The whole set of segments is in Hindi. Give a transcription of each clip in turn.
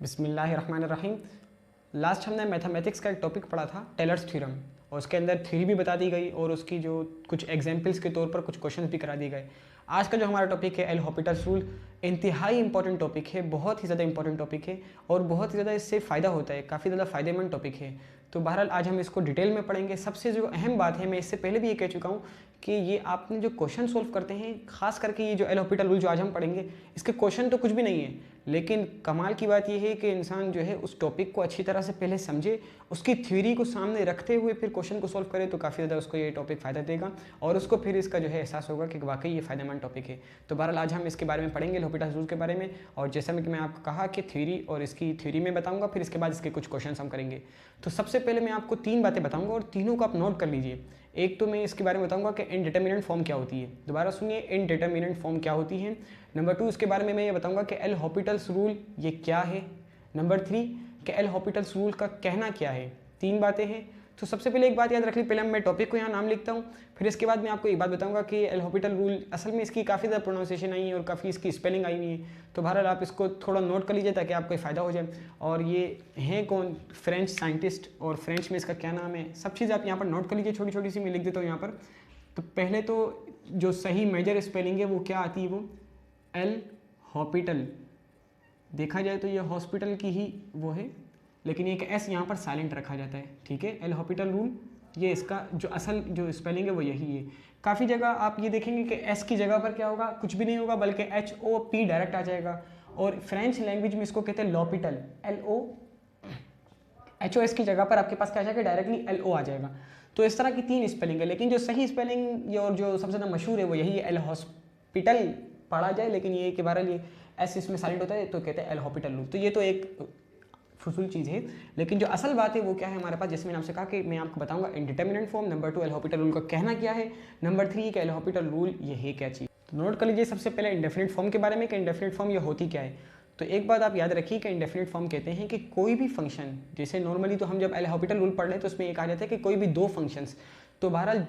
बिस्मिल्लाहिर्रहमानिर्रहीम। लास्ट हमने मैथमेटिक्स का एक टॉपिक पढ़ा था टेलर्स थ्योरम, और उसके अंदर थ्योरी भी बता दी गई और उसकी जो कुछ एग्जांपल्स के तौर पर कुछ क्वेश्चंस भी करा दिए गए। आज का जो हमारा टॉपिक है एल हॉपिटल्स रूल, इंतहाई इंपॉर्टेंट टॉपिक है, बहुत ही ज़्यादा इंपॉर्टेंट टॉपिक है और बहुत ही ज़्यादा इससे फ़ायदा होता है, काफ़ी ज़्यादा फ़ायदेमंद टॉपिक है। तो बहरहाल आज हम इसको डिटेल में पढ़ेंगे। सबसे जो अहम बात है, मैं इससे पहले भी ये कह चुका हूँ कि ये आपने जो क्वेश्चन सोल्व करते हैं, खास करके ये जो एल हॉपिटल रूल जो आज हम पढ़ेंगे, इसके क्वेश्चन तो कुछ भी नहीं है, लेकिन कमाल की बात यह है कि इंसान जो है उस टॉपिक को अच्छी तरह से पहले समझे, उसकी थ्योरी को सामने रखते हुए फिर क्वेश्चन को सोल्व करे, तो काफ़ी ज़्यादा उसको ये टॉपिक फ़ायदा देगा और उसको फिर इसका जो है एहसास होगा कि वाकई ये फ़ायदेमंद टॉपिक है। तो बहरहाल आज हम इसके बारे में पढ़ेंगे, एल हॉपिटल रूल के बारे में। और जैसा कि मैं आपको कहा कि थ्योरी और इसकी थ्योरी में बताऊँगा, फिर इसके बाद इसके कुछ क्वेश्चन हम करेंगे। तो सबसे पहले मैं आपको 3 बातें बताऊँगा और तीनों को आप नोट कर लीजिए। एक तो मैं इसके बारे में बताऊंगा कि इनडिटरमिनेट फॉर्म क्या होती है, दोबारा सुनिए, इनडिटरमिनेट फॉर्म क्या होती है। नंबर 2 इसके बारे में मैं ये बताऊंगा कि एल हॉपिटल्स रूल ये क्या है। नंबर 3 कि एल हॉपिटल्स रूल का कहना क्या है। 3 बातें हैं। तो सबसे पहले एक बात याद रख ली, पहले मैं टॉपिक को यहाँ नाम लिखता हूँ, फिर इसके बाद मैं आपको एक बात बताऊंगा कि एल हॉपिटल रूल असल में इसकी काफ़ी ज़्यादा प्रोनाउंसिएशन आई है और काफ़ी इसकी स्पेलिंग आई हुई है। तो बहरहाल आप इसको थोड़ा नोट कर लीजिए ताकि आपको फ़ायदा हो जाए। और ये हैं कौन, फ्रेंच साइंटिस्ट, और फ्रेंच में इसका क्या नाम है, सब चीज़ आप यहाँ पर नोट कर लीजिए, छोटी छोटी सी मैं लिख देता हूँ यहाँ पर। तो पहले तो जो सही मेजर स्पेलिंग है वो क्या आती है, वो एल हॉपिटल। देखा जाए तो ये हॉस्पिटल की ही वो है, लेकिन एक एस यहाँ पर साइलेंट रखा जाता है, ठीक है। एल हॉपिटल रूल ये इसका जो असल जो स्पेलिंग है वो यही है। काफ़ी जगह आप ये देखेंगे कि एस की जगह पर क्या होगा, कुछ भी नहीं होगा, बल्कि HOP डायरेक्ट आ जाएगा। और फ्रेंच लैंग्वेज में इसको कहते हैं लॉपिटल, HOS की जगह पर आपके पास क्या आ जाएगा, डायरेक्टली LO आ जाएगा। तो इस तरह की 3 स्पेलिंग है, लेकिन जो सही स्पेलिंग और जो सबसे ज़्यादा मशहूर है वो यही है, एल हॉस्पिटल पढ़ा जाए, लेकिन ये कि बहरहाल ये एस इसमें साइलेंट होता है तो कहते हैं एल हॉपिटल रूल। तो ये तो एक फजूल चीज़ है, लेकिन जो असल बात है वो क्या है हमारे पास, जैसे मैंने आपसे कहा कि मैं आपको बताऊंगा indeterminate form. Number 2 L Hôpital rule का कहना क्या है। नंबर 3 का एल हॉपिटल रूल ये है क्या चीज़। तो नोट कर लीजिए सबसे पहले इंडेफिनिट फॉर्म के बारे में कि इंडेफिनिट फॉर्म ये होती क्या है। तो एक बात आप याद रखिए कि इंडेफिनिट फॉर्म कहते हैं कि कोई भी फंक्शन, जैसे नॉर्मली तो हम जब एल हॉपिटल रूल पढ़ रहे हैं तो उसमें ये कहा जाता है कि कोई भी 2 फंक्शंस, तो बहरहाल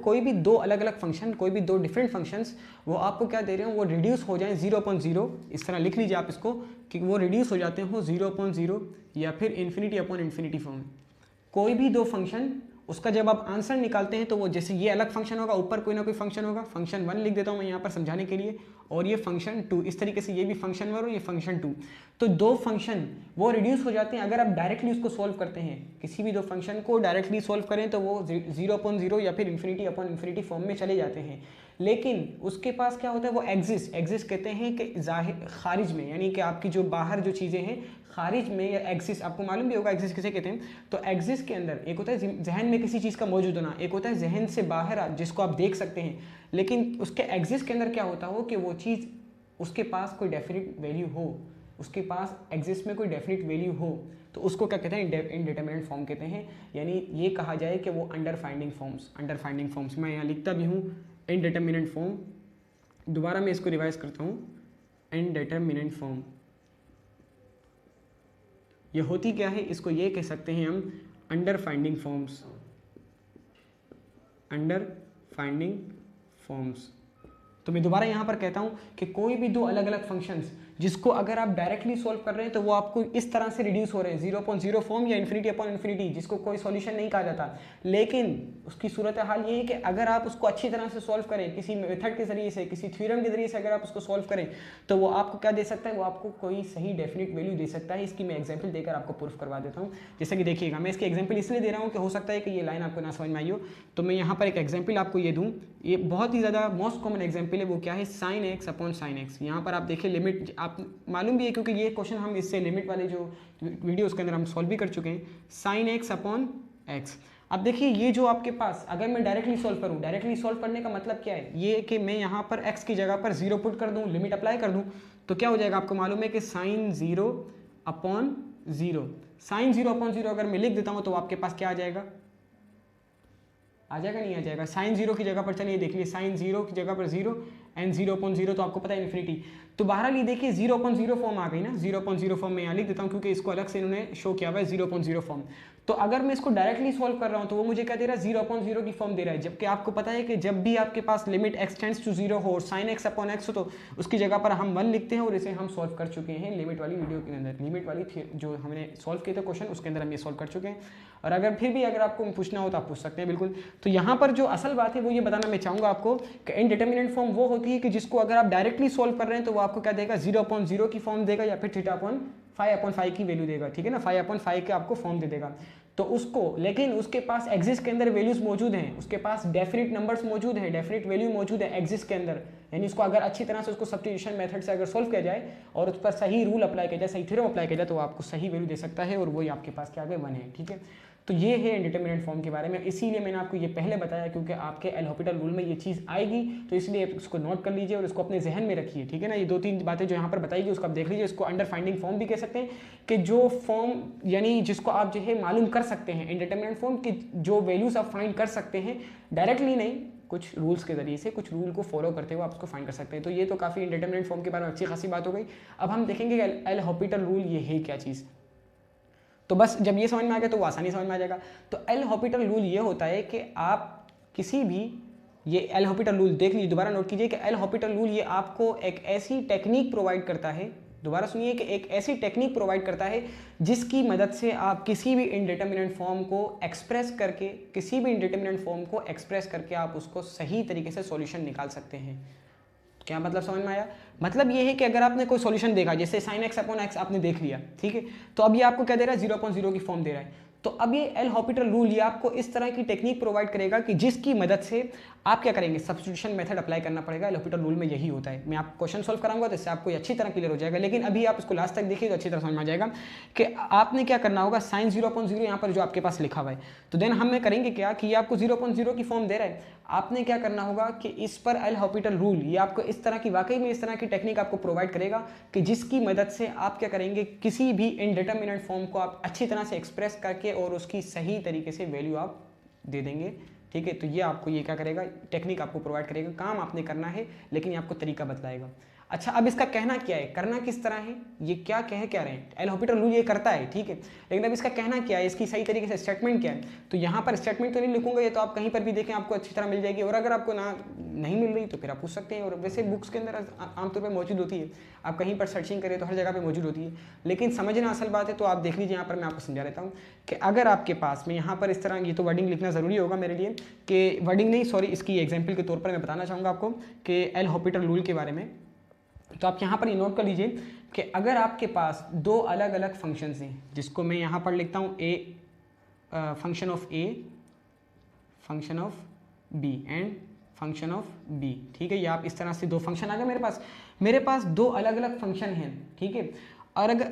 कोई भी 2 अलग अलग फंक्शन, कोई भी 2 डिफरेंट फंक्शंस, वो आपको क्या दे रहे हो, वो रिड्यूस हो जाएं 0/0। इस तरह लिख लीजिए आप इसको कि वो रिड्यूस हो जाते हो 0/0 या फिर इन्फिनिटी फॉर्म। कोई भी 2 फंक्शन, उसका जब आप आंसर निकालते हैं तो वो जैसे ये अलग फंक्शन होगा, ऊपर कोई ना कोई फंक्शन होगा, फंक्शन 1 लिख देता हूँ मैं यहाँ पर समझाने के लिए, और ये फंक्शन 2, इस तरीके से ये भी फंक्शन 1 और ये फंक्शन 2। तो 2 फंक्शन वो रिड्यूस हो जाते हैं अगर आप डायरेक्टली उसको सॉल्व करते हैं। किसी भी 2 फंक्शन को डायरेक्टली सॉल्व करें तो वो 0/0 या फिर इन्फिनिटी फॉर्म में चले जाते हैं। लेकिन उसके पास क्या होता है, वो एग्जिस्ट कहते हैं कि जाहिर खारिज में, यानी कि आपकी जो बाहर जो चीज़ें हैं खारिज में, या एग्जिस्ट आपको मालूम भी होगा एग्जिस्ट किसे कहते हैं। तो एग्जिस्ट के अंदर एक होता है जहन में किसी चीज़ का मौजूद होना, एक होता है जहन से बाहर जिसको आप देख सकते हैं, लेकिन उसके एग्जिस्ट के अंदर क्या होता हो कि वो चीज़ उसके पास कोई डेफिनेट वैल्यू हो, उसके पास एग्जिस्ट में कोई डेफिनेट वैल्यू हो, तो उसको क्या कहते हैं, इनडिटरमिनेट फॉर्म कहते हैं। यानी ये कहा जाए कि वो अंडर फाइंडिंग फॉर्म्स। मैं यहाँ लिखता भी हूँ इनडिटरमिनेट फॉर्म, दोबारा मैं इसको रिवाइज करता हूँ, इनडिटरमिनेट फॉर्म ये होती क्या है, इसको ये कह सकते हैं हम अंडर फाइंडिंग फॉर्म्स। तो मैं दोबारा यहाँ पर कहता हूँ कि कोई भी 2 अलग अलग फंक्शंस जिसको अगर आप डायरेक्टली सॉल्व कर रहे हैं तो वो आपको इस तरह से रिड्यूस हो रहे हैं 0/0 फॉर्म या इन्फिनिटी, जिसको कोई सॉल्यूशन नहीं कहा जाता। लेकिन उसकी सूरत हाल ये है कि अगर आप उसको अच्छी तरह से सॉल्व करें, किसी मेथड के जरिए से, किसी थ्योरम के जरिए से अगर आप उसको सॉल्व करें, तो वो आपको क्या दे सकता है, वो आपको कोई सही डेफिनेट वैल्यू दे सकता है। इसकी मैं एग्जाम्पल देकर आपको प्रूफ करवा देता हूँ। जैसे कि देखिएगा, मैं इसकी एग्जाम्पल इसलिए दे रहा हूँ कि हो सकता है कि ये लाइन आपको ना समझ में आई हो, तो मैं यहाँ पर एक एग्जाम्पल आपको ये दूँ। ये बहुत ही ज़्यादा मोस्ट कॉमन एग्जाम्पल है, वो क्या है, sin x/sin x। यहाँ पर आप देखिए लिमिट आप मालूम भी है, क्योंकि ये क्वेश्चन हम इससे लिमिट वाले जो वीडियो उसके अंदर हम सॉल्व भी कर चुके हैं, sin x/x। अब देखिए ये जो आपके पास, अगर मैं डायरेक्टली सॉल्व करूँ, डायरेक्टली सॉल्व करने का मतलब क्या है, ये कि मैं यहाँ पर x की जगह पर 0 पुट कर दूँ, लिमिट अप्लाई कर दूँ, तो क्या हो जाएगा, आपको मालूम है कि sin 0/0, sin 0/0 अगर मैं लिख देता हूँ तो आपके पास क्या आ जाएगा, नहीं आ जाएगा। sin 0 की जगह पर चलिए देख लीजिए, sin 0 की जगह पर 0 एंड 0/0 तो आपको पता है इन्फिनिटी। तो बहरहाल ये देखिए 0.0 फॉर्म आ गई ना, 0.0 फॉर्म में यहाँ लिख देता हूँ क्योंकि इसको अलग से इन्होंने शो किया हुआ है 0.0 फॉर्म। तो अगर मैं इसको डायरेक्टली सॉल्व कर रहा हूँ तो वो मुझे क्या दे रहा है, 0.0 की फॉर्म दे रहा है। जबकि आपको पता है कि जब भी आपके पास लिमिट x टेंड्स टू 0 हो और sin x अपॉन x हो तो उसकी जगह पर हम 1 लिखते हैं, और इसे हम सॉल्व कर चुके हैं लिमिट वाली वीडियो के अंदर। लिमिट वाली जो हमने सॉल्व किए थे क्वेश्चन उसके अंदर हम ये सॉल्व कर चुके हैं। और अगर फिर भी अगर आपको पूछना हो तो आप पूछ सकते हैं बिल्कुल। तो यहाँ पर जो असल बात है वो ये बताना मैं चाहूँगा आपको कि इनडिटरमिनेट फॉर्म वो होती है कि जिसको अगर आप डायरेक्टली सॉल्व कर रहे हैं तो वो आपको क्या देगा, 0.0 की फॉर्म देगा या फिर θ/5 की वैल्यू देगा, ठीक है ना, 5/5 के आपको फॉर्म दे देगा। तो उसको, लेकिन उसके पास एक्सिस्ट के अंदर वैल्यूज मौजूद हैं, उसके पास डेफिनेट नंबर्स मौजूद हैं, डेफिनेट वैल्यू मौजूद है एक्सिस्ट के अंदर, यानी इसको अगर अच्छी तरह से उसको सब्स्टिट्यूशन मेथड से अगर सोल्व किया जाए और उस पर सही रूल अप्लाई किया जाए, सही थ्योरम अप्लाई किया जाए तो आपको सही वैल्यू दे सकता है, और वही आपके पास क्या आगे 1 है, ठीक है। तो ये है इंडिटरमिनेट फॉर्म के बारे में, इसीलिए मैंने आपको ये पहले बताया क्योंकि आपके एल हॉपिटल रूल में ये चीज़ आएगी, तो इसलिए इसको नोट कर लीजिए और इसको अपने जहन में रखिए, ठीक है ना। ये 2-3 बातें जो यहाँ पर बताई गई उसको आप देख लीजिए। इसको अंडर फाइंडिंग फॉर्म भी कह सकते हैं कि जो फॉर्म यानी जिसको आप जो है मालूम कर सकते हैं, इंडिटरमिनेट फॉर्म की जो वैल्यूज आप फाइंड कर सकते हैं, डायरेक्टली नहीं, कुछ रूल्स के जरिए से, कुछ रूल को फॉलो करते हुए आप उसको फाइंड कर सकते हैं। तो ये तो काफ़ी इंडिटरमिनेट फॉर्म के बारे में अच्छी खासी बात हो गई। अब हम देखेंगे एल हॉपिटल रूल ये है क्या चीज़। तो बस जब ये समझ में आ गया तो वो आसानी समझ में आ जाएगा। तो एल हॉपिटल रूल ये होता है कि आप किसी भी, ये एल हॉपिटल रूल देख लीजिए, दोबारा नोट कीजिए कि एल हॉपिटल रूल ये आपको एक ऐसी टेक्निक प्रोवाइड करता है, दोबारा सुनिए कि एक ऐसी टेक्निक प्रोवाइड करता है जिसकी मदद से आप किसी भी इंडिटरमिनेट फॉर्म को एक्सप्रेस करके, किसी भी इंडिटरमिनेट फॉर्म को एक्सप्रेस करके आप उसको सही तरीके से सॉल्यूशन निकाल सकते हैं। क्या मतलब समझ में आया? मतलब ये है कि अगर आपने कोई सॉल्यूशन देखा, जैसे sin x अपॉन x आपने देख लिया, ठीक है, तो अब ये आपको क्या दे रहा है, 0.0 की फॉर्म दे रहा है। तो अब ये एल हॉपिटल रूल ये आपको इस तरह की टेक्निक प्रोवाइड करेगा कि जिसकी मदद से आप क्या करेंगे, सब्स्टिट्यूशन मेथड अप्लाई करना पड़ेगा। एल हॉपिटल रूल में यही होता है। मैं आपको क्वेश्चन सॉल्व कराऊंगा तो इससे आपको अच्छी तरह क्लियर हो जाएगा, लेकिन अभी आप इसको लास्ट तक देखिए तो अच्छी तरह समझ में आ जाएगा कि आपने क्या करना होगा। sin 0.0 यहाँ पर जो आपके पास लिखा हुआ है, तो देन हमें करेंगे क्या कि ये आपको 0.0 की फॉर्म दे रहा है। आपने क्या करना होगा कि इस पर एल हॉपिटल रूल ये आपको इस तरह की, वाकई में इस तरह की टेक्निक आपको प्रोवाइड करेगा कि जिसकी मदद से आप क्या करेंगे, किसी भी इंडिटरमिनेट फॉर्म को आप अच्छी तरह से एक्सप्रेस करके और उसकी सही तरीके से वैल्यू आप दे देंगे, ठीक है। तो ये आपको ये क्या करेगा, टेक्निक आपको प्रोवाइड करेगा। काम आपने करना है लेकिन ये आपको तरीका बतलाएगा। अच्छा, अब इसका कहना क्या है, करना किस तरह है, ये क्या कह क्या रहे हैं, एल हॉपिटल रूल ये करता है, ठीक है, लेकिन अब इसका कहना क्या है, इसकी सही तरीके से स्टेटमेंट क्या है। तो यहाँ पर स्टेटमेंट तो नहीं लिखूंगा, ये तो आप कहीं पर भी देखें आपको अच्छी तरह मिल जाएगी, और अगर आपको नहीं मिल रही तो फिर आप पूछ सकते हैं। और वैसे बुक्स के अंदर आमतौर पर मौजूद होती है, आप कहीं पर सर्चिंग करें तो हर जगह पर मौजूद होती है, लेकिन समझना असल बात है। तो आप देख लीजिए, यहाँ पर मैं आपको समझा देता हूँ कि अगर आपके पास में यहाँ पर इस तरह, ये तो वर्डिंग लिखना ज़रूरी होगा मेरे लिए, कि वर्डिंग नहीं सॉरी, इसकी एग्जाम्पल के तौर पर मैं बताना चाहूँगा आपको कि एल हॉपिटल रूल के बारे में। तो आप यहाँ पर ये नोट कर लीजिए कि अगर आपके पास दो अलग अलग फंक्शंस हैं, जिसको मैं यहाँ पर लिखता हूँ A function of A, function of B and function of B, ठीक है। ये आप इस तरह से दो फंक्शन आ गए मेरे पास दो अलग अलग फंक्शन हैं, ठीक है। और अगर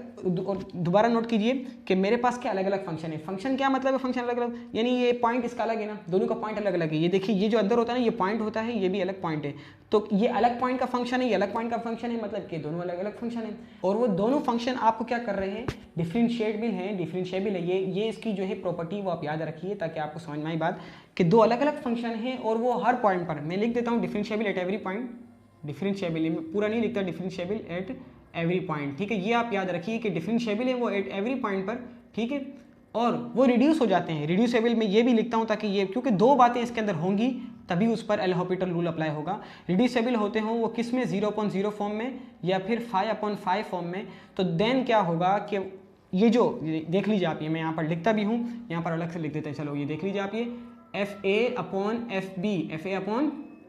दोबारा नोट कीजिए कि मेरे पास क्या अलग अलग फंक्शन है। फंक्शन क्या मतलब है, फंक्शन अलग अलग, यानी ये पॉइंट इसका अलग है ना, दोनों का पॉइंट अलग अलग है। ये देखिए, ये जो अंदर होता है ना, ये पॉइंट होता है, ये भी अलग पॉइंट है। तो ये अलग पॉइंट का फंक्शन है, ये अलग पॉइंट का फंक्शन है, मतलब कि दोनों अलग अलग फंक्शन है। और वो दोनों फंक्शन आपको क्या कर रहे हैं, डिफरेंशिएबल है। ये इसकी जो है प्रॉपर्टी वो आप याद रखिए ताकि आपको समझ में आई बात कि दो अलग अलग फंक्शन हैं और वो हर पॉइंट पर, मैं लिख देता हूँ differentiable at every point, differentiable पूरा नहीं लिखता, डिफरेंशिएबल एट एवरी पॉइंट, ठीक है। ये आप याद रखिए कि डिफरेंशिएबल है वो एट एवरी पॉइंट पर, ठीक है। और वो रिड्यूस हो जाते हैं, रिड्यूसेबल में ये भी लिखता हूँ ताकि ये, क्योंकि दो बातें इसके अंदर होंगी तभी उस पर एल हॉपिटल रूल अप्लाई होगा। रिड्यूसेबल होते हों वो किस में, 0.0 फॉर्म में या फिर 5/5 फॉर्म में। तो देन क्या होगा कि ये जो देख लीजिए आप, ये मैं यहाँ पर लिखता भी हूँ, यहाँ पर अलग से लिख देते हैं, चलो ये देख लीजिए आप, ये FA अपॉन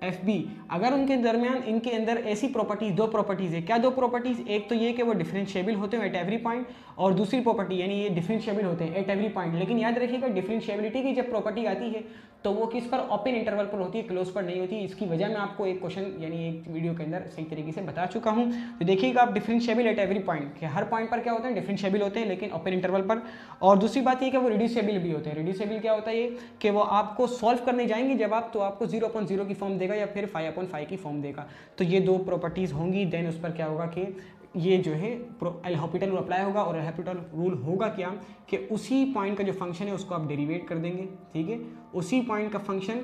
FB, अगर उनके दरमियान इनके अंदर ऐसी प्रॉपर्टीज, दो प्रॉपर्टीज है। क्या दो प्रॉपर्टीज, एक तो ये कि वो डिफरेंशिएबल होते हैं एट एवरी पॉइंट, और दूसरी प्रॉपर्टी यानी ये डिफरेंशिएबल होते हैं एट एवरी पॉइंट। लेकिन याद रखिएगा डिफरेंशिएबिलिटी की जब प्रॉपर्टी आती है तो वो किस पर, ओपन इंटरवल पर होती है, क्लोज पर नहीं होती। इसकी वजह मैं आपको एक क्वेश्चन यानी एक वीडियो के अंदर सही तरीके से बता चुका हूँ। तो देखिएगा आप, डिफरेंशिएबल एट एवरी पॉइंट, कि हर पॉइंट पर क्या होते हैं, डिफरेंशिएबल होते हैं लेकिन ओपन इंटरवल पर। और दूसरी बात ये कि वो रिड्यूसेबल भी होते हैं। रिड्यूसेबल क्या होता है ये, कि वो आपको सॉल्व करने जाएंगे जब आप, तो आपको 0.0 की फॉर्म देगा या फिर 5/5 की फॉर्म देगा। तो ये दो प्रॉपर्टीज़ होंगी, देन उस पर क्या होगा कि ये जो है एल हॉपिटल रूल अप्लाई होगा। और एल हॉपिटल रूल होगा क्या कि उसी पॉइंट का जो फंक्शन है उसको आप डेरिवेट कर देंगे, ठीक है, उसी पॉइंट का फंक्शन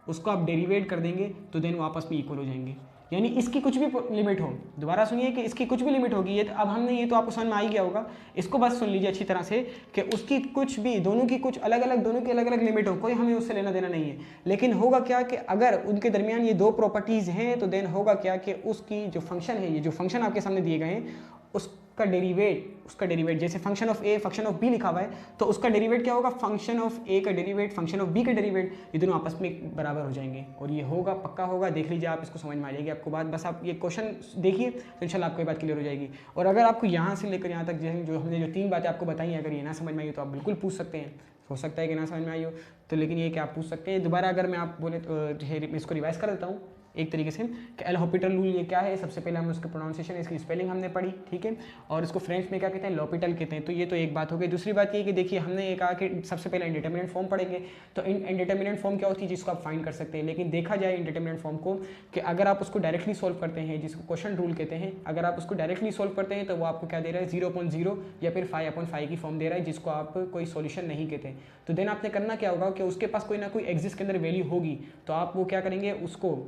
उसको आप डेरिवेट कर देंगे, तो देन वो आपस में इक्वल हो जाएंगे। यानी इसकी कुछ भी लिमिट हो, दोबारा सुनिए कि इसकी कुछ भी लिमिट होगी, ये अब हमने ये तो आपको समझ में आ ही गया होगा, इसको बस सुन लीजिए अच्छी तरह से कि उसकी कुछ भी, दोनों की कुछ अलग अलग, दोनों की अलग अलग लिमिट हो, कोई हमें उससे लेना देना नहीं है। लेकिन होगा क्या कि अगर उनके दरमियान ये दो प्रॉपर्टीज़ हैं तो देन होगा क्या कि उसकी जो फंक्शन है, ये जो फंक्शन आपके सामने दिए गए हैं उसका डेरिवेट जैसे function of A function of B लिखा हुआ है, तो उसका डेरिवेट क्या होगा, फंक्शन ऑफ ए का डेरिवेट फंक्शन ऑफ बी का डेरिवेट, ये दोनों आपस में बराबर हो जाएंगे। और ये होगा, पक्का होगा, देख लीजिए आप, इसको समझ में आ जाएगी आपको बात। बस आप ये क्वेश्चन देखिए तो इंशाल्लाह आपको ये बात क्लियर हो जाएगी। और अगर आपको यहाँ से लेकर यहाँ तक जो हमने जो 3 बातें आपको बताई हैं, अगर ये ना समझ में आई तो आप बिल्कुल पूछ सकते हैं, हो सकता है कि ना समझ में आई हो तो, लेकिन ये कि आप पूछ सकते हैं दोबारा। अगर मैं आप बोले तो इसको रिवाइज कर देता हूँ एक तरीके से कि एल हॉपिटल रूल ये क्या है। सबसे पहले हमने उसकी प्रोनाउंसिएशन, इसकी स्पेलिंग हमने पढ़ी, ठीक है, और इसको फ्रेंच में क्या कहते हैं, लॉपिटल कहते हैं। तो ये तो एक बात हो गई। दूसरी बात ये कि देखिए हमने ये कहा कि सबसे पहले इंडिटरमिनेट फॉर्म पढ़ेंगे। तो इंडिटरमिनेट फॉर्म क्या होती है, जिसको आप फाइंड कर सकते हैं। लेकिन देखा जाए इंडिटरमिनेट फॉर्म को कि अगर आप उसको डायरेक्टली सोल्व करते हैं, जिसको क्वेश्चन रूल कहते हैं, अगर आप उसको डायरेक्टली सोल्व करते हैं तो वो आपको क्या दे रहा है, 0.0 या फिर 5/5 की फॉर्म दे रहा है, जिसको आप कोई सॉल्यूशन नहीं कहते। तो देन आपने करना क्या होगा कि उसके पास कोई ना कोई एग्जिस्ट के अंदर वैल्यू होगी, तो आप वो क्या करेंगे, उसको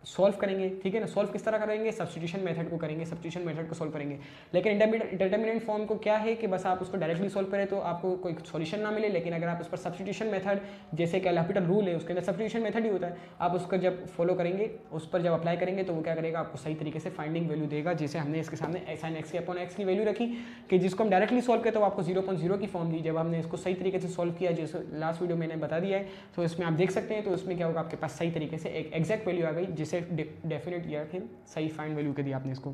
सॉल्व करेंगे, ठीक है ना। सॉल्व किस तरह करेंगे, सब्स्टिट्यूशन मेथड को करेंगे, सब्स्टिट्यूशन मेथड को सॉल्व करेंगे। लेकिन इंडिटरमिनेट फॉर्म को क्या है कि बस आप उसको डायरेक्टली सॉल्व करें तो आपको कोई सॉल्यूशन ना मिले, लेकिन अगर आप उस पर सब्स्टिट्यूशन मेथड, जैसे कि एल हॉपिटल रूल है उसके अंदर सब्स्टिट्यूशन मेथड ही होता है, आप उसको जब फॉलो करेंगे, उस पर जब अप्लाई करेंगे तो वो क्या करेगा, आपको सही तरीके से फाइंडिंग वैल्यू देगा। जैसे हमने इसके सामने sin x की वैल्यू रखी कि जिसको हम डायरेक्टली सॉल्व किया तो आपको 0.0 की फॉर्म दी। जब हमने इसको सही तरीके से सॉल्व किया, जैसे लास्ट वीडियो मैंने बता दिया है, तो इसमें आप देख सकते हैं, तो उसमें क्या होगा, आपके पास सही तरीके से एक एग्जैक्ट वैल्यू आ गई, जिसे डेफिनेट या फिर सही फाइंड वैल्यू के दिया आपने इसको।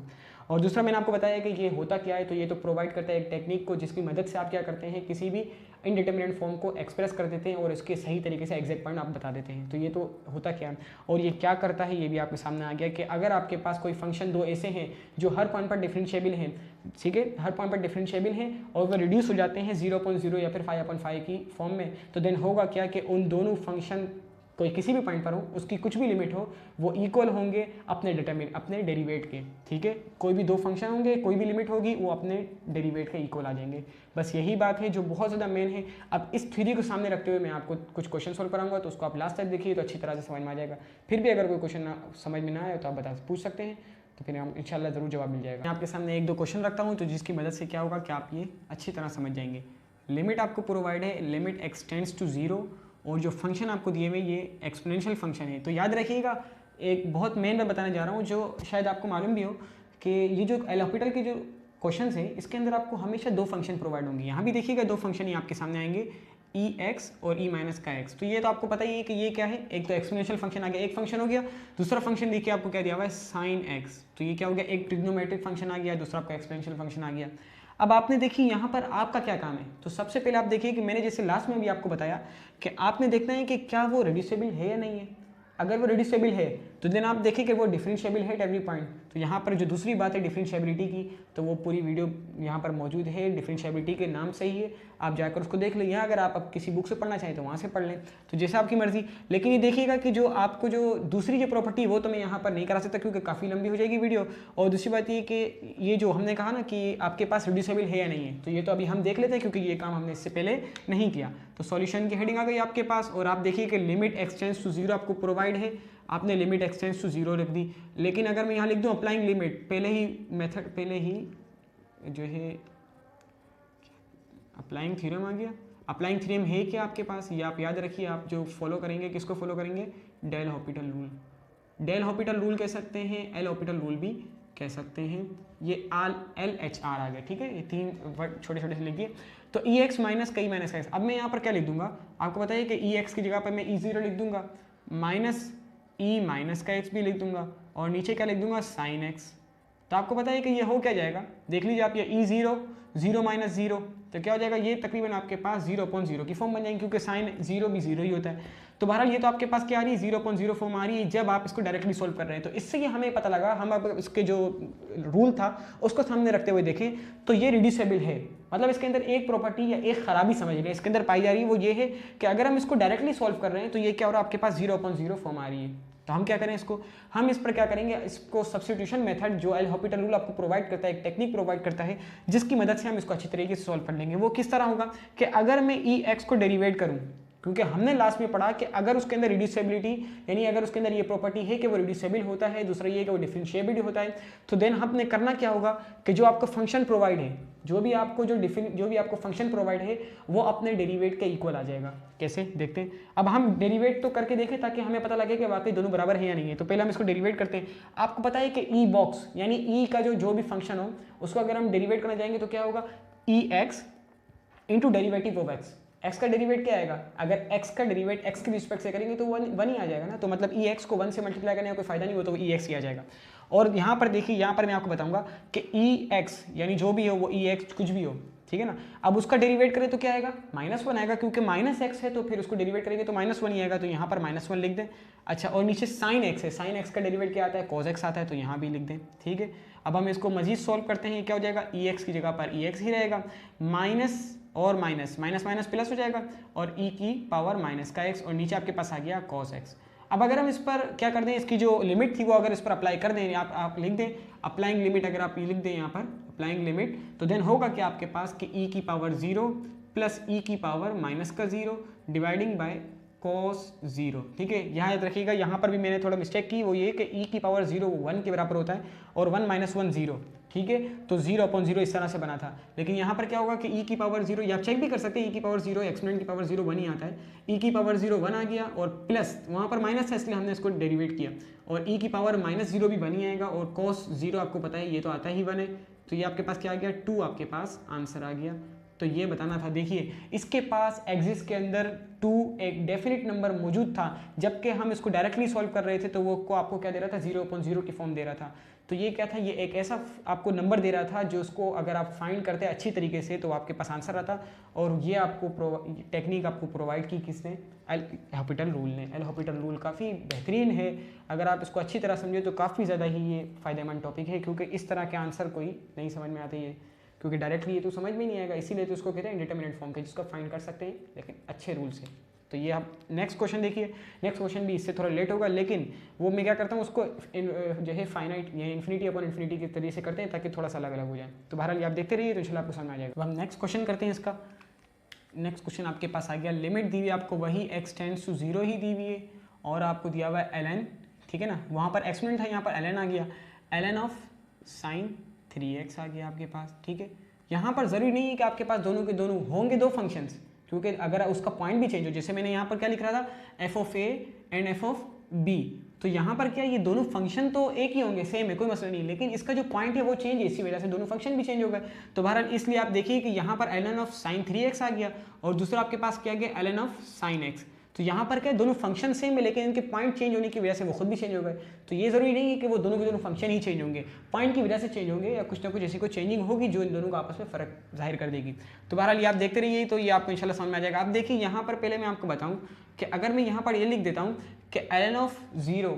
और दूसरा मैंने आपको बताया कि ये होता क्या है, तो ये तो प्रोवाइड करता है एक टेक्निक को, जिसकी मदद से आप क्या करते हैं, किसी भी इंडिटरमिनेट फॉर्म को एक्सप्रेस कर देते हैं और इसके सही तरीके से एग्जैक्ट पॉइंट आप बता देते हैं। तो ये तो होता क्या है और ये क्या करता है, ये भी आपके सामने आ गया कि अगर आपके पास कोई फंक्शन दो ऐसे हैं जो हर पॉइंट पर डिफरेंशिएबल हैं, ठीक है, हर पॉइंट पर डिफरेंशिएबल हैं और वो रिड्यूस हो जाते हैं 0.0 या फिर 5/5 की फॉर्म में, तो देन होगा क्या कि उन दोनों फंक्शन कोई किसी भी पॉइंट पर हो, उसकी कुछ भी लिमिट हो, वो इक्वल होंगे अपने डेरिवेट के, ठीक है। कोई भी दो फंक्शन होंगे, कोई भी लिमिट होगी, वो अपने डेरिवेट के इक्वल आ जाएंगे। बस यही बात है जो बहुत ज़्यादा मेन है। अब इस थ्योरी को सामने रखते हुए मैं आपको कुछ क्वेश्चन सॉल्व कराऊंगा, तो उसको आप लास्ट तक देखिए तो अच्छी तरह से समझ में आ जाएगा। फिर भी अगर कोई क्वेश्चन ना समझ में ना आए तो आप पूछ सकते हैं, तो फिर हम इंशाल्लाह ज़रूर जवाब मिल जाएगा। मैं आपके सामने 1-2 क्वेश्चन रखता हूँ, तो जिसकी मदद से क्या होगा कि आप ये अच्छी तरह समझ जाएंगे। लिमिट आपको प्रोवाइड है, लिमिट एक्सटेंड्स टू 0, और जो फंक्शन आपको दिए हुए ये एक्सपोनेंशियल फंक्शन है। तो याद रखिएगा, एक बहुत मेन मैं बताने जा रहा हूँ जो शायद आपको मालूम भी हो कि ये जो एल हॉपिटल के जो क्वेश्चंस हैं, इसके अंदर आपको हमेशा 2 फंक्शन प्रोवाइड होंगे। यहाँ भी देखिएगा 2 फंक्शन ही आपके सामने आएंगे, e(x) और e-x। तो ये तो आपको पता ही है कि ये क्या है, एक तो एक्सपोनेंशियल फंक्शन आ गया, एक फंक्शन हो गया। दूसरा फंक्शन देखिए आपको क्या दिया हुआ है, sin x। तो ये क्या हो गया, एक ट्रिग्नोमेट्रिक फंक्शन आ गया, दूसरा आपका एक्सपोनेंशियल फंक्शन आ गया। अब आपने देखिए यहाँ पर आपका क्या काम है, तो सबसे पहले आप देखिए कि मैंने जैसे लास्ट में भी आपको बताया कि आपने देखना है कि क्या वो रिड्यूसेबल है या नहीं है। अगर वो रिड्यूसेबल है तो देन आप देखिए कि वो डिफरेंशिएबल है एट एवरी पॉइंट। तो यहाँ पर जो दूसरी बात है डिफरेंशिएबिलिटी की, तो वो पूरी वीडियो यहाँ पर मौजूद है, डिफरेंशिएबिलिटी के नाम से ही है, आप जाकर उसको देख लें। या अगर आप किसी बुक से पढ़ना चाहें तो वहाँ से पढ़ लें, तो जैसे आपकी मर्जी। लेकिन ये देखिएगा कि जो आपको जो दूसरी जो प्रॉपर्टी वो तो मैं यहाँ पर नहीं करा सकता क्योंकि काफ़ी लंबी हो जाएगी वीडियो। और दूसरी बात ये कि ये जो हमने कहा ना कि आपके पास रिड्यूसेबल है या नहीं है, तो ये तो अभी हम देख लेते हैं क्योंकि ये काम हमने इससे पहले नहीं किया। तो सॉल्यूशन की हेडिंग आ गई आपके पास, और आप देखिए कि लिमिट एक्सटेंड्स टू 0 आपको प्रोवाइड है, आपने लिमिट एक्सटेंड्स टू 0 लिख दी। लेकिन अगर मैं यहाँ लिख दूँ अप्लाइंग लिमिट, पहले ही जो है अप्लाइंग थ्योरम आ गया। अप्लाइंग थ्योरम है क्या आपके पास, ये आप याद रखिए। आप जो फॉलो करेंगे, किसको फॉलो करेंगे, del Hopital rule. Del Hopital rule कह सकते हैं, एल हॉपिटल रूल भी कह सकते हैं। ये LHR आ गया, ठीक है। ये 3 वर्ड छोटे छोटे से लिख दिए। तो e(x) माइनस का e-x। अब मैं यहाँ पर क्या लिख दूंगा, आपको बताइए कि e(x) की जगह पर मैं e0 लिख दूंगा, माइनस e-x भी लिख दूंगा, और नीचे क्या लिख दूंगा, sin x। तो आपको पता है कि ये हो क्या जाएगा, देख लीजिए आप, ये e0 0 माइनस 0, तो क्या हो जाएगा, ये तकरीबन आपके पास 0.0 की फॉर्म बन जाएगी क्योंकि साइन 0 भी 0 ही होता है। तो बहरहाल ये तो आपके पास क्या आ रही है, 0.0 फॉर्म आ रही है जब आप इसको डायरेक्टली सोल्व कर रहे हैं। तो इससे ये हमें पता लगा, हम अब इसके जो रूल था उसको सामने रखते हुए देखें तो ये रिड्यूसेबल है। मतलब इसके अंदर एक प्रॉपर्टी या एक खराबी समझ लें इसके अंदर पाई जा रही है, वो ये है कि अगर हम इसको डायरेक्टली सोल्व कर रहे हैं तो ये क्या हो रहा है, आपके पास 0.0 फॉर्म आ रही है। तो हम क्या करें इसको, हम इस पर क्या करेंगे, इसको सब्स्टिट्यूशन मेथड जो एल हॉपिटल रूल आपको प्रोवाइड करता है, एक टेक्निक प्रोवाइड करता है जिसकी मदद से हम इसको अच्छी तरीके से सॉल्व कर लेंगे। वो किस तरह होगा कि अगर मैं e(x) को डेरिवेट करूं, क्योंकि हमने लास्ट में पढ़ा कि अगर उसके अंदर रिड्यूसिबिलिटी यानी अगर उसके अंदर ये प्रॉपर्टी है कि वो रिड्यूसिबल होता है, दूसरा ये कि वो डिफरेंशिएबल भी होता है, तो देन हमने करना क्या होगा कि जो आपको फंक्शन प्रोवाइड है, जो भी आपको फंक्शन प्रोवाइड है वो अपने डेरिवेट के इक्वल आ जाएगा। कैसे देखते हैं, अब हम डेरिवेट तो करके देखें ताकि हमें पता लगे कि वाकई दोनों बराबर है या नहीं है। तो पहले हम इसको डेरिवेट करते हैं। आपको पता है कि ई बॉक्स यानी ई का जो भी फंक्शन हो उसको अगर हम डेरिवेट करना जाएंगे तो क्या होगा, E X into derivative of X. X का डेरिवेट क्या आएगा, अगर एक्स का डेरिवेट एक्स के रिस्पेक्ट से करेंगे तो वन ही आ जाएगा ना, तो मतलब ई एक्स को 1 से मल्टीप्लाई करने का कोई फायदा नहीं हो, तो ई एक्स ही आ जाएगा। और यहाँ पर देखिए, यहाँ पर मैं आपको बताऊंगा कि ई एक्स यानी जो भी हो वो ई एक्स कुछ भी हो, ठीक है ना। अब उसका डेरिवेट करें तो क्या आएगा, -1 आएगा, क्योंकि माइनस एक्स है तो फिर उसको डेरिवेट करेंगे तो -1 ही आएगा, तो यहाँ पर -1 लिख दें। अच्छा, और नीचे साइन एक्स है, साइन एक्स का डेरिवेट क्या आता है, कॉस एक्स आता है, तो यहाँ भी लिख दें, ठीक है। अब हम इसको मजीद सॉल्व करते हैं, क्या हो जाएगा, ई एक्स की जगह पर ई एक्स ही रहेगा, माइनस और माइनस माइनस माइनस प्लस हो जाएगा, और ई की पावर माइनस का एक्स, और नीचे आपके पास आ गया कॉस एक्स। अब अगर हम इस पर क्या कर दें, इसकी जो लिमिट थी वो अगर इस पर अप्लाई कर दें, आप लिख दें अप्लाइंग लिमिट, अगर आप ये लिख दें यहाँ पर अप्लाइंग लिमिट, तो देन होगा कि आपके पास कि ई की पावर 0 प्लस ई की पावर माइनस का 0 डिवाइडिंग बाय cos 0, ठीक है। यहाँ याद रखिएगा, यहाँ पर भी मैंने थोड़ा मिस्टेक की, वो ये कि ई की पावर 0 1 के बराबर होता है और 1 - 1 0, ठीक है। तो 0/0 इस तरह से बना था, लेकिन यहाँ पर क्या होगा कि ई की पावर 0, या आप चेक भी कर सकते हैं, ई की पावर 0 एक्सपोनेंट की पावर 0 1 ही आता है, ई की पावर 0 1 आ गया, और प्लस वहाँ पर माइनस है इसलिए हमने इसको डेरिवेट किया, और ई की पावर -0 भी 1 ही आएगा, और cos 0 आपको पता है ये तो आता ही 1 है, तो ये आपके पास क्या आ गया 2, आपके पास आंसर आ गया। तो ये बताना था। देखिए इसके पास एक्सिस के अंदर 2 एक डेफिनेट नंबर मौजूद था, जबकि हम इसको डायरेक्टली सॉल्व कर रहे थे तो वो को आपको क्या दे रहा था, 0/0 की फॉर्म दे रहा था। तो ये क्या था, ये एक ऐसा आपको नंबर दे रहा था जो उसको अगर आप फाइंड करते अच्छी तरीके से तो आपके पास आंसर आता, और ये आपको टेक्निक आपको प्रोवाइड की किसने, एल हॉपिटल रूल ने। एल हॉपिटल रूल काफ़ी बेहतरीन है, अगर आप इसको अच्छी तरह समझे तो काफ़ी ज़्यादा ही ये फ़ायदेमंद टॉपिक है, क्योंकि इस तरह के आंसर कोई नहीं समझ में आते, ये क्योंकि डायरेक्टली ये तो समझ में नहीं आएगा, इसीलिए तो उसको कहते हैं इंडिटरमिनेट फॉर्म के, जिसको फाइंड कर सकते हैं लेकिन अच्छे रूल से। तो ये आप नेक्स्ट क्वेश्चन देखिए, नेक्स्ट क्वेश्चन भी इससे थोड़ा लेट होगा, लेकिन वो मैं क्या करता हूँ उसको जो है फाइनाइट या इन्फिनिटी अपॉन इन्फिनिटी के तरीके से करते हैं ताकि थोड़ा सा अलग अलग हो जाए। तो बहरहाल आप देखते रहिए तो इंशाल्लाह आपको समझ आ जाएगा। अब हम नेक्स्ट क्वेश्चन करते हैं। इसका नेक्स्ट क्वेश्चन आपके पास आ गया, लिमिट दी हुई आपको वही x टेंड्स टू 0 ही दी हुई है, और आपको दिया हुआ है ln, ठीक है ना, वहाँ पर एक्सपोनेंट था, यहाँ पर ln आ गया, ln ऑफ साइन 3x आ गया आपके पास, ठीक है। यहाँ पर ज़रूरी नहीं है कि आपके पास दोनों के दोनों होंगे दो फंक्शंस, क्योंकि अगर उसका पॉइंट भी चेंज हो, जैसे मैंने यहाँ पर क्या लिख रहा था, f(a) एंड f(b), तो यहाँ पर क्या ये दोनों फंक्शन तो एक ही होंगे, सेम है, कोई मसला नहीं, लेकिन इसका जो पॉइंट है वो चेंज है, इसी वजह से दोनों फंक्शन भी चेंज हो गए। तो बहरहाल इसलिए आप देखिए कि यहाँ पर ln ऑफ साइन 3x आ गया, और दूसरा आपके पास क्या गया, ln ऑफ साइन x। तो यहाँ पर क्या दोनों फंक्शन सेम है, लेकिन इनके पॉइंट चेंज होने की वजह से वो खुद भी चेंज हो गए। तो ये जरूरी नहीं है कि वो दोनों के दोनों फंक्शन ही चेंज होंगे, पॉइंट की वजह से चेंज होंगे, या कुछ ना कुछ ऐसी कोई चेंजिंग होगी जो इन दोनों का आपस में फ़र्क जाहिर कर देगी। तो बहरहाल ये आप देखते रहिए, तो ये आपको इंशाल्लाह समझ में आ जाएगा। आप देखिए यहाँ पर पहले मैं आपको बताऊँ कि अगर मैं यहाँ पर ये लिख देता हूँ कि ln ऑफ 0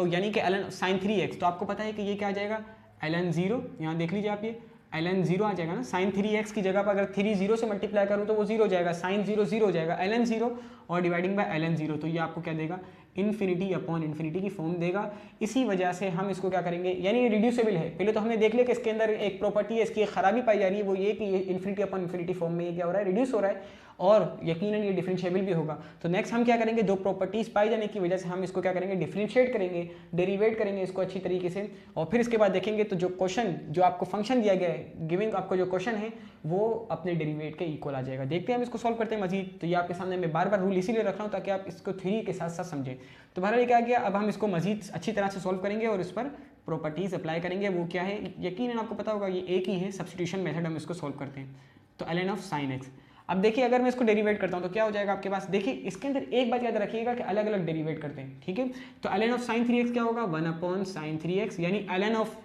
यानी कि ln साइन 3x, तो आपको पता है कि ये क्या आ जाएगा, ln 0, यहाँ देख लीजिए आप, ये ln 0 आ जाएगा ना, साइन 3x की जगह पर अगर 3 0 से मल्टीप्लाई करूँ तो वो 0 हो जाएगा, साइन 0 0 हो जाएगा, ln 0 और डिवाइडिंग बाय ln 0, तो ये आपको क्या देगा, इन्फिनिटी अपॉन इन्फिनिटी की फॉर्म देगा। इसी वजह से हम इसको क्या करेंगे, यानी ये रिड्यूसेबल है। पहले तो हमने देख लिया कि इसके अंदर एक प्रॉपर्टी है, इसकी एक खराबी पाई जा रही है, वो ये कि ये इन्फिनिटी अपॉन इन्फिनिटी फॉर्म में ये क्या हो रहा है, रिड्यूस हो रहा है, और यकीनन ये डिफरेंशिएबल भी होगा। तो नेक्स्ट हम क्या करेंगे, दो प्रॉपर्टीज पाई जाने की वजह से हम इसको क्या करेंगे, डिफरेंशिएट करेंगे, डेरिवेट करेंगे इसको अच्छी तरीके से, और फिर इसके बाद देखेंगे तो जो क्वेश्चन, जो आपको फंक्शन दिया गया है, गिविंग आपको जो क्वेश्चन है वो अपने डेरिवेट के इक्वल आ जाएगा। देखते हैं हम इसको सॉल्व करते हैं मजीद। तो ये आपके सामने मैं बार बार रूल इसीलिए रख रहा हूँ ताकि आप इसको थ्योरी के साथ साथ समझें। तो बहरहाल क्या गया, अब हम इसको मजीद अच्छी तरह से सॉल्व करेंगे और इस पर प्रॉपर्टीज अप्लाई करेंगे। वो क्या है, यकीनन आपको पता होगा, ये एक ही है, सब्स्टिट्यूशन मेथड हम इसको सॉल्व करते हैं। तो ln ऑफ साइन x, अब देखिए अगर मैं इसको डेरिवेट करता हूं तो क्या हो जाएगा आपके पास, देखिए इसके अंदर एक बात याद रखिएगा कि अलग अलग डेरिवेट करते हैं, ठीक है। तो ln ऑफ साइन 3x क्या होगा, 1 अपॉन साइन 3x, यानी ln ऑफ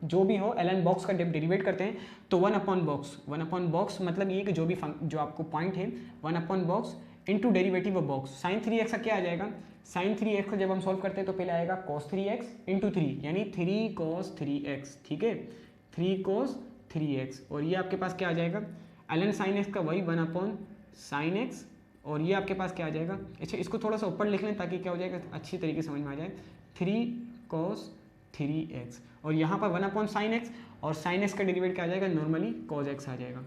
जो भी हो, ln बॉक्स का डेरिवेट करते हैं तो 1 अपॉन बॉक्स, 1 अपॉन बॉक्स मतलब ये कि जो भी जो आपको पॉइंट है 1 upon box into derivative of box. Sine 3x का क्या आ जाएगा, साइन 3x का जब हम सॉल्व करते हैं तो पहले आएगा cos 3x इंटू 3, यानी 3 cos 3x, ठीक है, 3 cos 3x, और ये आपके पास क्या आ जाएगा, ln साइन x का वही 1 अपॉन साइन x, और ये आपके पास क्या आ जाएगा, अच्छा इसको थोड़ा सा ऊपर लिख लें ताकि क्या हो जाएगा, अच्छी तरीके से समझ में आ जाए, 3 cos 3x, और यहाँ पर 1 अपॉन साइन x, और साइन x का डेरिवेट क्या आ जाएगा, नॉर्मली cos x आ जाएगा।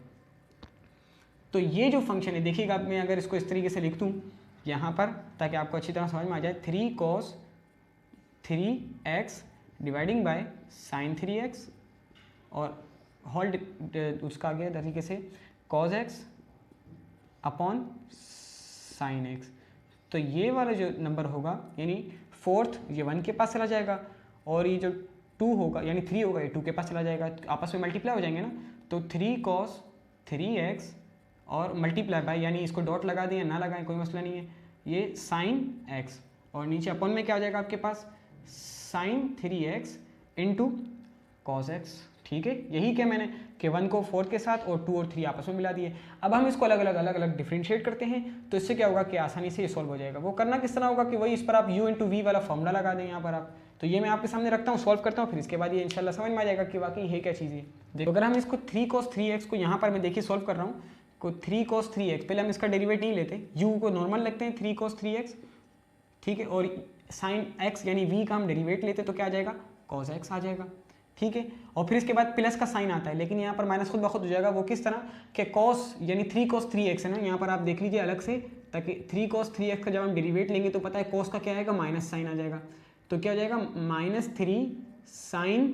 तो ये जो फंक्शन है देखिएगा, मैं अगर इसको इस तरीके से लिख दूँ यहाँ पर ताकि आपको अच्छी तरह समझ में आ जाए, 3 cos 3x dividing by sin 3x और होल उसका आगे तरीके से cos x upon sin x। तो ये वाला जो नंबर होगा यानी फोर्थ ये 1 के पास चला जाएगा और ये जो 2 होगा यानी 3 होगा ये 2 के पास चला जाएगा, आपस में मल्टीप्लाई हो जाएंगे ना। तो 3 cos 3x और मल्टीप्लाई बाय यानी इसको डॉट लगा दें या ना लगाएं कोई मसला नहीं है, ये sin x और नीचे अपॉन में क्या आ जाएगा आपके पास sin 3x into cos x। ठीक है, यही क्या मैंने कि 1 को 4 के साथ और 2 और 3 आपस में मिला दिए। अब हम इसको अलग अलग डिफरेंशिएट करते हैं तो इससे क्या होगा कि आसानी से ये सॉल्व हो जाएगा। वो करना किस तरह होगा कि वही इस पर आप u इंटू वी वाला फॉर्मूला लगा दें यहाँ पर आप। तो ये मैं आपके सामने रखता हूँ, सॉल्व करता हूँ, फिर इसके बाद ये इंशाल्लाह समझ में आ जाएगा कि वाकई ये क्या चीज़ है। देखो अगर हम इसको 3 cos 3x को यहाँ पर मैं देखिए सॉल्व कर रहा हूँ को 3 cos 3x, पहले हम इसका डेरिवेट नहीं लेते, u को नॉर्मल लगते हैं 3 cos 3x, ठीक है, और sin x यानी v का हम डेरिवेट लेते तो क्या आ जाएगा cos x आ जाएगा। ठीक है, और फिर इसके बाद प्लस का साइन आता है, लेकिन यहाँ पर माइनस खुद ब खुद हो जाएगा। वो किस तरह कि cos यानी 3 cos 3x है ना, यहाँ पर आप देख लीजिए अलग से, ताकि 3 cos 3x का जब हम डेरिवेट लेंगे तो पता है cos का क्या आएगा माइनस साइन आ जाएगा, तो क्या हो जाएगा -3 sin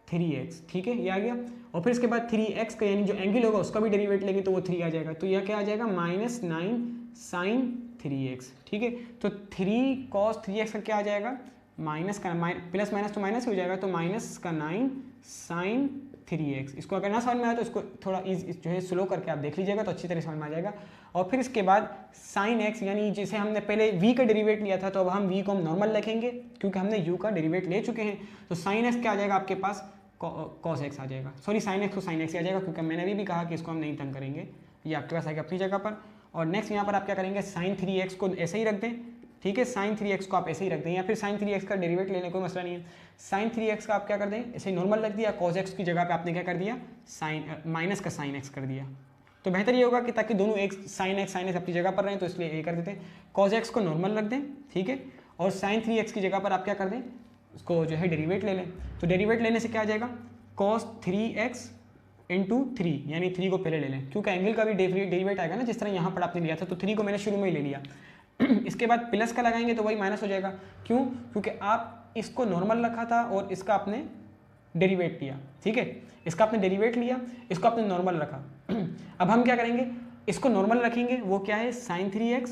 3x। ठीक है, ये आ गया। और फिर इसके बाद 3x का यानी जो एंगल होगा उसका भी डेरिवेट लेंगे तो वो 3 आ जाएगा, तो यह क्या आ जाएगा -9 sin 3x। ठीक है, तो 3 cos 3x का क्या आ जाएगा माइनस का प्लस माइनस तो माइनस हो जाएगा, तो माइनस का 9 sin 3x। इसको अगर ना समझ में आए तो इसको थोड़ा जो है स्लो करके आप देख लीजिएगा तो अच्छी तरह समझ में आ जाएगा। और फिर इसके बाद sin x यानी जैसे हमने पहले v का डेरिवेट लिया था तो अब हम v को हम नॉर्मल रखेंगे क्योंकि हमने u का डेरिवेट ले चुके हैं। तो sin x क्या आ जाएगा आपके पास cos x आ जाएगा, सॉरी sin x को sin x आ जाएगा क्योंकि मैंने अभी भी कहा कि इसको हम नहीं तंग करेंगे, ये आपके पास आएगा अपनी जगह पर। और नेक्स्ट यहाँ पर आप क्या करेंगे sin 3x को ऐसे ही रख दें। ठीक है, sin 3x को आप ऐसे ही रख दें या फिर sin 3x का डेरिवेट लेने कोई मसला नहीं है। sin 3x का आप क्या कर दें ऐसे नॉर्मल रख दिया, cos x की जगह पे आपने क्या कर दिया माइनस का sin x कर दिया। तो बेहतर ये होगा कि ताकि दोनों एक sin x अपनी जगह पर रहें तो इसलिए ये कर देते हैं, cos x को नॉर्मल रख दें। ठीक है, और sin 3x की जगह पर आप क्या कर दें उसको जो है डेरिवेट ले लें। तो डेरिवेट लेने से क्या आ जाएगा cos 3x इंटू 3 यानी 3 को पहले ले लें क्योंकि एंगल का भी डेरिवेट आएगा ना, जिस तरह यहाँ पर आपने लिया था तो 3 को मैंने शुरू में ही ले लिया। इसके बाद प्लस का लगाएंगे तो वही माइनस हो जाएगा, क्यों, क्योंकि आप इसको नॉर्मल रखा था और इसका आपने डेरिवेट लिया। ठीक है, इसका आपने डेरिवेट लिया, इसको आपने नॉर्मल रखा। अब हम क्या करेंगे इसको नॉर्मल रखेंगे, वो क्या है sin 3x,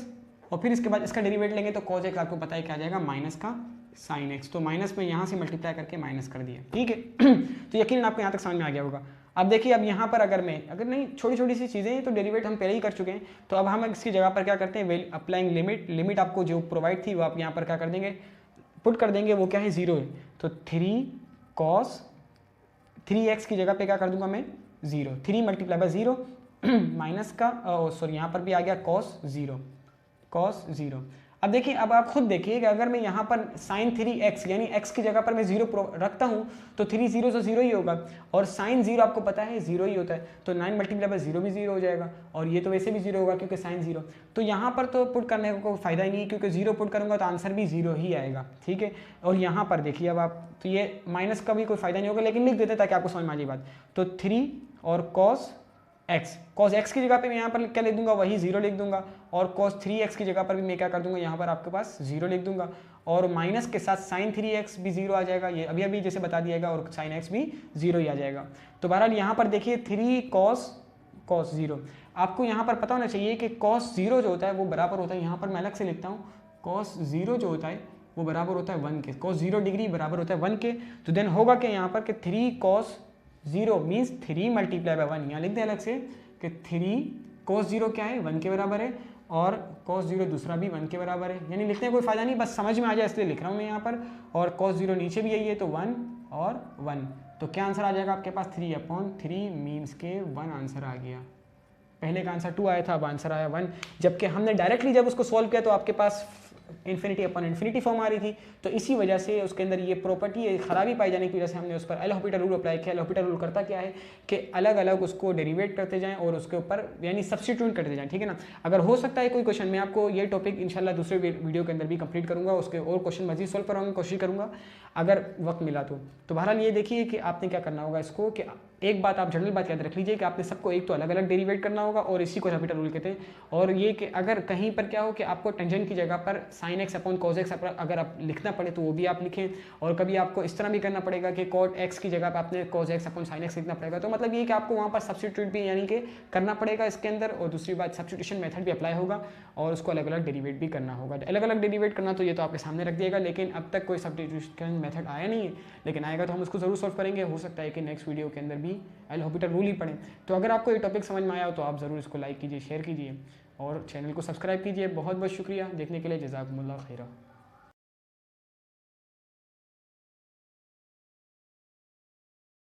और फिर इसके बाद इसका डेरिवेट लेंगे तो cos x आपको पता है क्या आ जाएगा माइनस का sin x। तो माइनस में यहाँ से मल्टीप्लाई करके माइनस कर दिया। ठीक है, तो यकीनन आपको यहाँ तक समझ में आ गया होगा। अब देखिए अब यहाँ पर अगर नहीं छोटी छोटी सी चीज़ें हैं तो डेरिवेट हम पहले ही कर चुके हैं, तो अब हम इसकी जगह पर क्या करते हैं अप्लाइंग लिमिट आपको जो प्रोवाइड थी वो आप यहाँ पर क्या कर देंगे पुट कर देंगे, वो क्या है 0 है। तो 3 cos 3x की जगह पे क्या कर दूंगा मैं 0, 3 मल्टीप्लाई बाय 0 माइनस का सॉरी यहाँ पर भी आ गया cos 0। अब देखिए अब आप खुद देखिए कि अगर मैं यहाँ पर sin 3x यानी x की जगह पर मैं 0 रखता हूँ तो 3 0 से 0 ही होगा, और sin 0 आपको पता है 0 ही होता है, तो 9 मल्टीप्लाई बाय 0 भी 0 हो जाएगा, और ये तो वैसे भी 0 होगा क्योंकि sin 0। तो यहाँ पर तो पुट करने को कोई फायदा ही नहीं क्योंकि 0 पुट करूँगा तो आंसर भी 0 ही आएगा। ठीक है, और यहाँ पर देखिए अब आप तो ये माइनस का भी कोई फायदा नहीं होगा, लेकिन लिख देते ताकि आपको समझ में आ जाए बात। तो 3 और cos x की जगह पे मैं यहाँ पर क्या लिख दूंगा वही 0 लिख दूंगा, और cos 3x की जगह पर भी मैं क्या कर दूंगा यहाँ पर आपके पास 0 लिख दूंगा, और माइनस के साथ sin 3x भी 0 आ जाएगा, ये अभी जैसे बता दिया गया, और sin x भी 0 ही आ जाएगा। तो बहरहाल यहाँ पर देखिए 3 cos 0, आपको यहाँ पर पता होना चाहिए कि cos 0 जो होता है वो बराबर होता है, यहाँ पर मैं अलग से लिखता हूँ, cos 0 जो होता है वो बराबर होता है 1 के, cos 0 डिग्री बराबर होता है 1 के। तो देन होगा कि यहाँ पर कि 3 cos 0 मीन्स 3 मल्टीप्लाई बाय 1, यहाँ लिख दें अलग से कि 3 cos 0 क्या है 1 के बराबर है, और cos 0 दूसरा भी 1 के बराबर है, यानी लिखने में कोई फायदा नहीं, बस समझ में आ जाए इसलिए लिख रहा हूँ मैं यहाँ पर। और cos 0 नीचे भी यही है तो 1 और 1, तो क्या आंसर आ जाएगा आपके पास 3/3 मीन्स के 1 आंसर आ गया। पहले का आंसर 2 आया था, अब आंसर आया 1, जबकि हमने डायरेक्टली जब उसको सॉल्व किया तो आपके पास इन्फिनिटी फॉर्म आ रही थी। तो इसी वजह से उसके अंदर ये प्रॉपर्टी खराबी पाई जाने की वजह से हमने उस पर एल हॉपिटल रूल अप्लाई किया। एल हॉपिटल रूल करता क्या है कि अलग अलग उसको डेरिवेट करते जाएं और उसके ऊपर यानी सब्स्टिट्यूट करते जाएं। ठीक है ना, अगर हो सकता है कोई क्वेश्चन मैं आपको ये टॉपिक इंशाल्लाह दूसरे वीडियो के अंदर भी कंप्लीट करूंगा, उसके और क्वेश्चन मजीद सॉल्व करवाने की कोशिश करूंगा अगर वक्त मिला तो। बहरहाल ये देखिए कि आपने क्या करना होगा इसको कि एक बात आप जनरल बात याद रख लीजिए कि आपने सबको एक तो अलग अलग डेरिवेट करना होगा और इसी को हॉपिटल रूल कहते हैं। और ये कि अगर कहीं पर क्या हो कि आपको टेंजेंट की जगह पर sine x upon cos x अगर आप लिखना पड़े तो वो भी आप लिखें, और कभी आपको इस तरह भी करना पड़ेगा कि कॉट एक्स की जगह पर आपने cos x upon sine x लिखना पड़ेगा। तो मतलब ये कि आपको वहाँ पर सब्स्टिट्यूट भी यानी कि करना पड़ेगा इसके अंदर, और दूसरी बात सब्स्टिट्यूशन मेथड भी अप्लाई होगा और उसको अलग अलग डेरिवेट भी करना होगा। अलग अलग डेरिवेट करना तो ये तो आपके सामने रख दिएगा, लेकिन अब तक कोई सब्स्टिट्यूशन मेथड आया नहीं है, लेकिन आएगा तो हम उसको जरूर सॉल्व करेंगे। हो सकता है कि नेक्स्ट वीडियो के अंदर भी एल हॉपिटल रूल ही पढ़ें। तो अगर आपको ये टॉपिक समझ में आया हो तो आप ज़रूर इसको लाइक कीजिए, शेयर कीजिए और चैनल को सब्सक्राइब कीजिए। बहुत बहुत शुक्रिया देखने के लिए, जज़ाकुमुल्लाह खैरा।